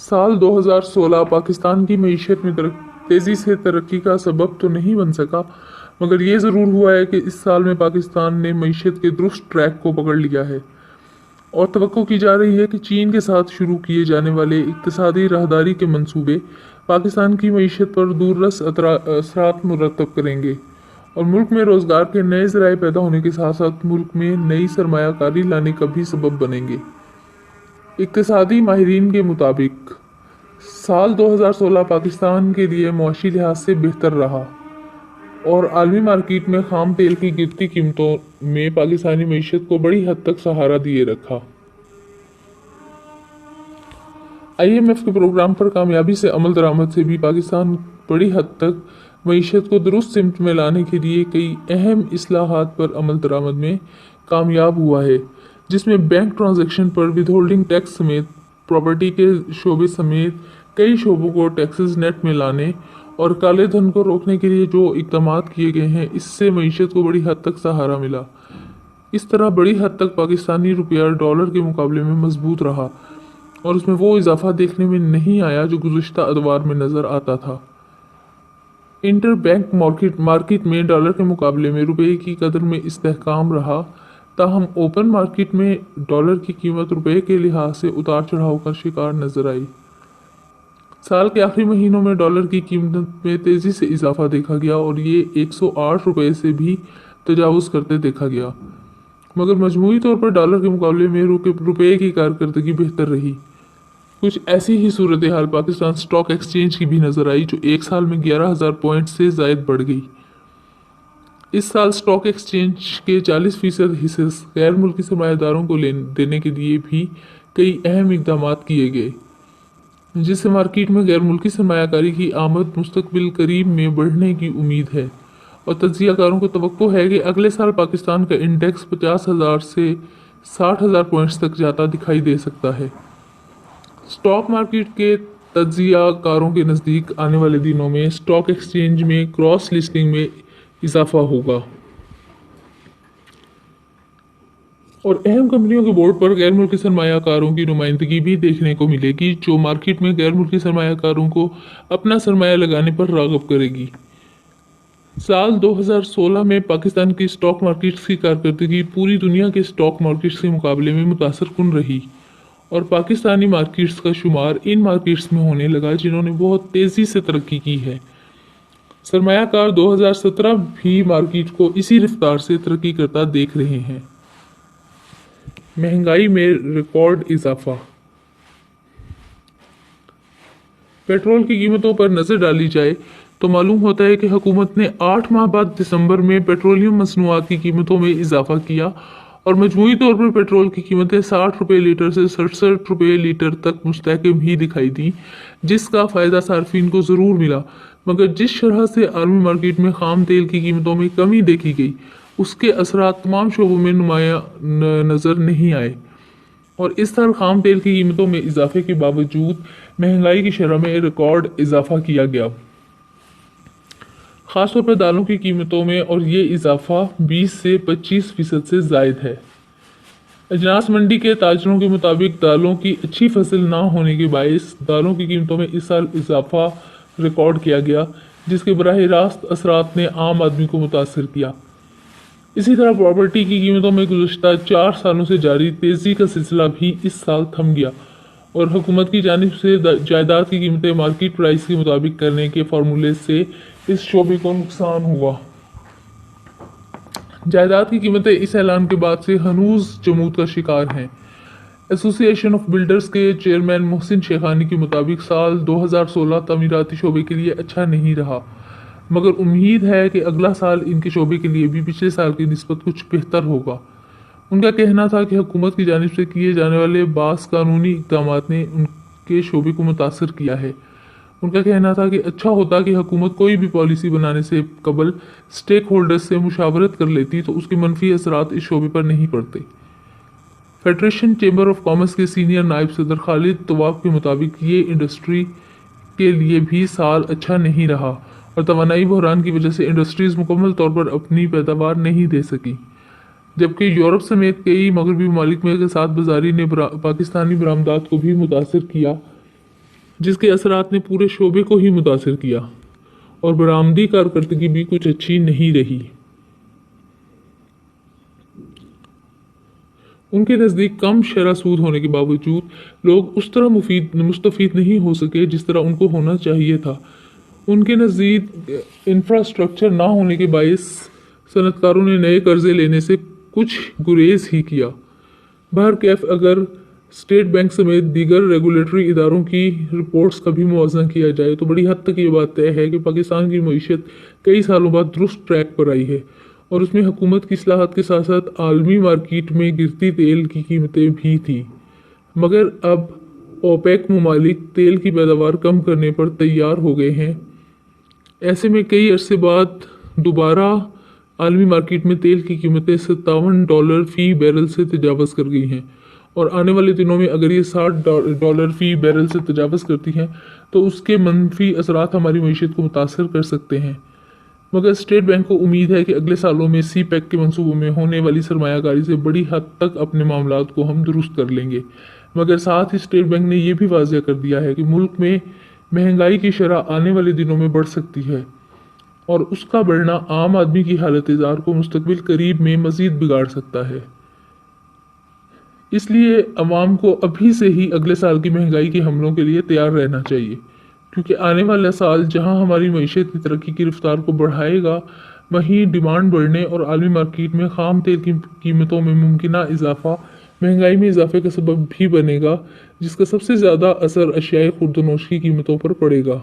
साल 2016 पाकिस्तान की मईशत में तेज़ी से तरक्की का सबब तो नहीं बन सका, मगर ये ज़रूर हुआ है कि इस साल में पाकिस्तान ने मईशत के दुरुस्त ट्रैक को पकड़ लिया है और तवक्को की जा रही है कि चीन के साथ शुरू किए जाने वाले इक्तिसादी राहदारी के मंसूबे पाकिस्तान की मईशत पर दूररस असरात मुरतब करेंगे और मुल्क में रोज़गार के नए ज़राए पैदा होने के साथ साथ मुल्क में नई सरमायाकारी लाने का भी सबब बनेंगे। इक्तिसादी माहिरीन के मुताबिक साल 2016 पाकिस्तान के लिए मुआशी लिहाज से बेहतर रहा और आलमी मार्केट में खाम तेल की गिरती कीमतों में पाकिस्तानी मईशत को बड़ी हद तक सहारा दिए रखा। IMF के प्रोग्राम पर कामयाबी से अमल दरामद से भी पाकिस्तान बड़ी हद तक मईशत को दुरुस्त सिमत में लाने के लिए कई अहम इस्लाहात पर अमल दरामद में कामयाब हुआ है, जिसमें बैंक ट्रांजैक्शन पर विदहोल्डिंग टैक्स समेत प्रॉपर्टी के शोबे समेत कई शोबों को टैक्सेस नेट में लाने और काले धन को रोकने के लिए जो इकदाम किए गए हैं, इससे मईशत को बड़ी हद तक सहारा मिला। इस तरह बड़ी हद तक पाकिस्तानी रुपया डॉलर के मुकाबले में मजबूत रहा और उसमें वो इजाफा देखने में नहीं आया जो गुज़श्ता अदवार में नज़र आता था। इंटर बैंक मार्केट में डॉलर के मुकाबले में रुपये की कदर में इस्तेहकाम रहा, ताहम ओपन मार्केट में डॉलर की कीमत रुपये के लिहाज से उतार चढ़ाव का शिकार नजर आई। साल के आखिरी महीनों में डॉलर की कीमत में तेज़ी से इजाफा देखा गया और ये 108 रुपये से भी तजावुज़ करते देखा गया, मगर मजमूई तौर पर डॉलर के मुकाबले में रुपये की कारकर्दगी बेहतर रही। कुछ ऐसी ही सूरत हाल पाकिस्तान स्टॉक एक्सचेंज की भी नज़र आई, जो एक साल में 11,000 पॉइंट से ज़ायद बढ़ गई। इस साल स्टॉक एक्सचेंज के 40% हिस्से गैर मुल्की सरमायादारों को देने के लिए भी कई अहम इकदाम किए गए, जिससे मार्केट में गैर मुल्की सरमायाकारी की आमद मुस्तकबिल करीब में बढ़ने की उम्मीद है और तज्ज़ियाकारों को तवक्को है कि अगले साल पाकिस्तान का इंडेक्स 50,000 से 60,000 पॉइंट्स तक जाता दिखाई दे सकता है। स्टॉक मार्केट के तज्ज़ियाकारों के नज़दीक आने वाले दिनों में स्टॉक एक्सचेंज में क्रॉस लिस्टिंग में इजाफा होगा और अहम कंपनियों के बोर्ड पर गैर मुल्की सरमायाकारों की नुमाइंदगी भी देखने को मिलेगी, जो मार्केट में गैर मुल्की सरमायाकारों को अपना सरमाया लगाने पर राग़िब करेगी। साल 2016 में पाकिस्तान की स्टॉक मार्केट्स की कारकर्दगी पूरी दुनिया के स्टॉक मार्केट्स के मुकाबले में मुतासरकुन रही और पाकिस्तानी मार्केट्स का शुमार इन मार्केट्स में होने लगा जिन्होंने बहुत तेज़ी से तरक्की की है। सरमायाकार 2017 भी मार्केट को इसी रफ्तार से तरक्की करता देख रहे हैं। महंगाई में रिकॉर्ड इजाफा। पेट्रोल की कीमतों पर नज़र डाली जाए तो मालूम होता है कि हुकूमत ने 8 माह बाद दिसंबर में पेट्रोलियम मसनूआत की कीमतों में इजाफा किया और मजमूई तौर पर पेट्रोल की कीमतें 60 रुपये लीटर से 67 रुपये लीटर तक मुस्तहकम ही दिखाई दी, जिसका फ़ायदा सार्फिन को ज़रूर मिला, मगर जिस शरह से आलमी मार्केट में खाम तेल की कीमतों में कमी देखी गई, उसके असरात तमाम शोबों में नुमाया नज़र नहीं आए और इस साल खाम तेल की कीमतों में इजाफे के बावजूद महंगाई की शरह में रिकॉर्ड इजाफा किया गया, ख़ासतौर पर दालों की कीमतों में, और ये इजाफा 20 से 25% से ज़ायद है। अजनास मंडी के ताजरों के मुताबिक दालों की अच्छी फसल ना होने के बायस दालों की कीमतों में इस साल इजाफा रिकॉर्ड किया गया, जिसके बराह रास्त असरात ने आम आदमी को मुतासर किया। इसी तरह प्रॉपर्टी की कीमतों में गुज़श्ता 4 सालों से जारी तेज़ी का सिलसिला भी इस साल थम गया और हुकूमत की जानिब से जायदाद की कीमतें मार्केट प्राइस के मुताबिक करने के फार्मूले से इस शोबे को नुकसान हुआ। जायदाद की कीमतें इस ऐलान के बाद से हनूज जमूद का शिकार हैं। एसोसिएशन ऑफ बिल्डर्स के चेयरमैन मोहसिन शेखानी के मुताबिक साल 2016 तमीराती शोबे के लिए अच्छा नहीं रहा, मगर उम्मीद है कि अगला साल इनके शोबे के लिए भी पिछले साल की निस्बत कुछ बेहतर होगा। उनका कहना था कि हुकूमत की जानिब से किए जाने वाले बास कानूनी इक़दाम ने उनके शोबे को मुतासर किया है। उनका कहना था कि अच्छा होता कि हुकूमत कोई भी पॉलिसी बनाने से कबल स्टेक होल्डर्स से मुशावरत कर लेती तो उसके मनफी असरात इस शोबे पर नहीं पड़ते। फेडरेशन चैम्बर ऑफ कॉमर्स के सीनियर नायब सदर खालिद तवाब के मुताबिक ये इंडस्ट्री के लिए भी साल अच्छा नहीं रहा और तवानाई बहरान की वजह से इंडस्ट्रीज़ मुकम्मल तौर पर अपनी पैदावार नहीं दे सकी, जबकि यूरोप समेत कई मगरबी ममालिक में के साथ बाजारी ने पाकिस्तानी बरामदात को भी मुतासर किया जिसके असरात ने पूरे शोबे को ही मुतासिर किया और बरामदी कारकर्दगी भी कुछ अच्छी नहीं रही। उनके नज़दीक कम शरह सूद होने के बावजूद लोग उस तरह मुस्तफ़ीद नहीं हो सके जिस तरह उनको होना चाहिए था। उनके नज़दीक इंफ्रास्ट्रक्चर ना होने के बायस सनतकारों ने नए कर्जे लेने से कुछ गुरेज ही किया। बहरकैफ अगर स्टेट बैंक समेत दीगर रेगुलेटरी इदारों की रिपोर्ट्स का भी मुआवजा किया जाए तो बड़ी हद तक ये बात तय है कि पाकिस्तान की मईशत कई सालों बाद दुरुस्त ट्रैक पर आई है और उसमें हुकूमत की इस्लाहात के साथ साथ आलमी मार्केट में गिरती तेल की कीमतें भी थी। मगर अब ओपेक ममालिक तेल की पैदावार कम करने पर तैयार हो गए हैं। ऐसे में कई अरसे बाद दोबारा आलमी मार्केट में तेल की कीमतें $57 फ़ी बैरल से तजावज़ कर गई हैं और आने वाले दिनों में अगर ये $60 फ़ी बैरल से तजावज़ करती हैं तो उसके मनफी असरात हमारी मईशत को मुतासर कर सकते हैं। मगर स्टेट बैंक को उम्मीद है कि अगले सालों में सी पैक के मंसूबों में होने वाली सरमायाकारी से बड़ी हद तक अपने मामलात को हम दुरुस्त कर लेंगे। मगर साथ ही स्टेट बैंक ने यह भी वाज़ह कर दिया है कि मुल्क में महंगाई की शरह आने वाले दिनों में बढ़ सकती है और उसका बढ़ना आम आदमी की हालत ज़ार को मुस्तकबिल करीब में मज़ीद बिगाड़ सकता है। इसलिए अवाम को अभी से ही अगले साल की महंगाई के हमलों के लिए तैयार रहना चाहिए, क्योंकि आने वाला साल जहां हमारी मईशत की तरक्की की रफ्तार को बढ़ाएगा वहीं डिमांड बढ़ने और आलमी मार्केट में खाम तेल की कीमतों में मुमकिना इजाफा महंगाई में इजाफे का सबब भी बनेगा, जिसका सबसे ज़्यादा असर अशियाए खुर्दनोश की कीमतों पर पड़ेगा।